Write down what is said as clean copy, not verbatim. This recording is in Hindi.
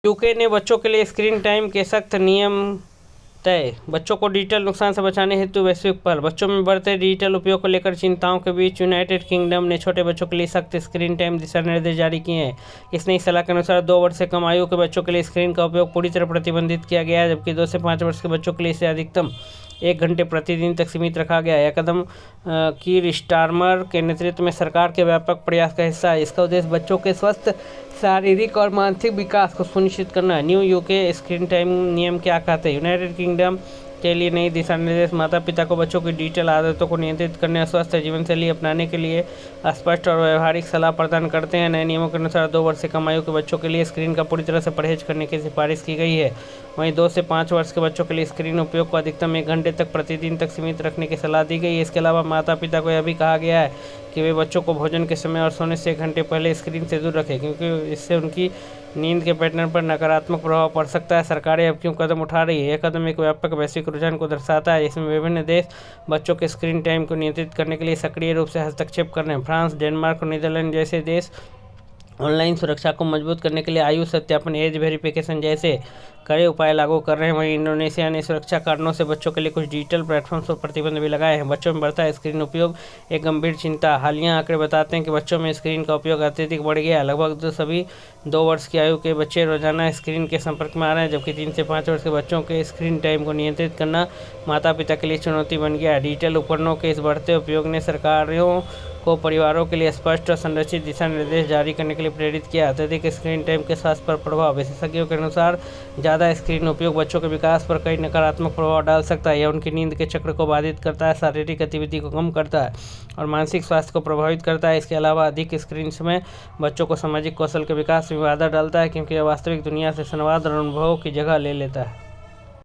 यूके ने बच्चों के लिए स्क्रीन टाइम के सख्त नियम तय। बच्चों को डिजिटल नुकसान से बचाने हेतु वैश्विक पहल। बच्चों में बढ़ते डिजिटल उपयोग को लेकर चिंताओं के बीच यूनाइटेड किंगडम ने छोटे बच्चों के लिए सख्त स्क्रीन टाइम दिशा निर्देश जारी किए हैं। इस नई सलाह के अनुसार 2 वर्ष से कम आयु के बच्चों के लिए स्क्रीन का उपयोग पूरी तरह प्रतिबंधित किया गया है, जबकि 2 से 5 वर्ष के बच्चों के लिए इसे अधिकतम 1 घंटे प्रतिदिन तक सीमित रखा गया है। यह कदम कीर स्टारमर के नेतृत्व में सरकार के व्यापक प्रयास का हिस्सा है। इसका उद्देश्य बच्चों के स्वस्थ शारीरिक और मानसिक विकास को सुनिश्चित करना है। न्यू यूके स्क्रीन टाइम नियम क्या कहते हैं? यूनाइटेड किंगडम के लिए नई दिशा निर्देश माता पिता को बच्चों की डिजिटल आदतों को नियंत्रित करने और स्वस्थ जीवन शैली अपनाने के लिए स्पष्ट और व्यवहारिक सलाह प्रदान करते हैं। नए नियमों के अनुसार 2 वर्ष से कम आयु के बच्चों के लिए स्क्रीन का पूरी तरह से परहेज करने की सिफारिश की गई है। वहीं 2 से 5 वर्ष के बच्चों के लिए स्क्रीन उपयोग को अधिकतम 1 घंटे तक प्रतिदिन तक सीमित रखने की सलाह दी गई है। इसके अलावा माता पिता को यह भी कहा गया है कि वे बच्चों को भोजन के समय और सोने से 1 घंटे पहले स्क्रीन से दूर रखें, क्योंकि इससे उनकी नींद के पैटर्न पर नकारात्मक प्रभाव पड़ सकता है। सरकारें अब क्यों कदम उठा रही है? यह कदम एक व्यापक वैश्विक रुझान को दर्शाता है, जिसमें विभिन्न देश बच्चों के स्क्रीन टाइम को नियंत्रित करने के लिए सक्रिय रूप से हस्तक्षेप कर रहे हैं। फ्रांस, डेनमार्क और नीदरलैंड जैसे देश ऑनलाइन सुरक्षा को मजबूत करने के लिए आयु सत्यापन, एज वेरिफिकेशन जैसे कड़े उपाय लागू कर रहे हैं। वहीं इंडोनेशिया ने सुरक्षा कारणों से बच्चों के लिए कुछ डिजिटल प्लेटफॉर्म्स पर प्रतिबंध भी लगाए हैं। बच्चों में बढ़ता स्क्रीन उपयोग एक गंभीर चिंता। हालिया आंकड़े बताते हैं कि बच्चों में स्क्रीन का उपयोग अत्यधिक बढ़ गया है। लगभग सभी 2 वर्ष की आयु के बच्चे रोजाना स्क्रीन के संपर्क में आ रहे हैं, जबकि 3 से 5 वर्ष के बच्चों के स्क्रीन टाइम को नियंत्रित करना माता पिता के लिए चुनौती बन गया है। डिजिटल उपकरणों के इस बढ़ते उपयोग ने सरकारों को परिवारों के लिए स्पष्ट और संरचित दिशा निर्देश जारी करने के लिए प्रेरित किया। अत्यधिक स्क्रीन टाइम के स्वास्थ्य पर प्रभाव। विशेषज्ञों के अनुसार ज़्यादा स्क्रीन उपयोग बच्चों के विकास पर कई नकारात्मक प्रभाव डाल सकता है। यह उनकी नींद के चक्र को बाधित करता है, शारीरिक गतिविधि को कम करता है और मानसिक स्वास्थ्य को प्रभावित करता है। इसके अलावा अधिक स्क्रीन समय बच्चों को सामाजिक कौशल के विकास में बाधा डालता है, क्योंकि यह वास्तविक दुनिया से संवाद और अनुभवों की जगह ले लेता है।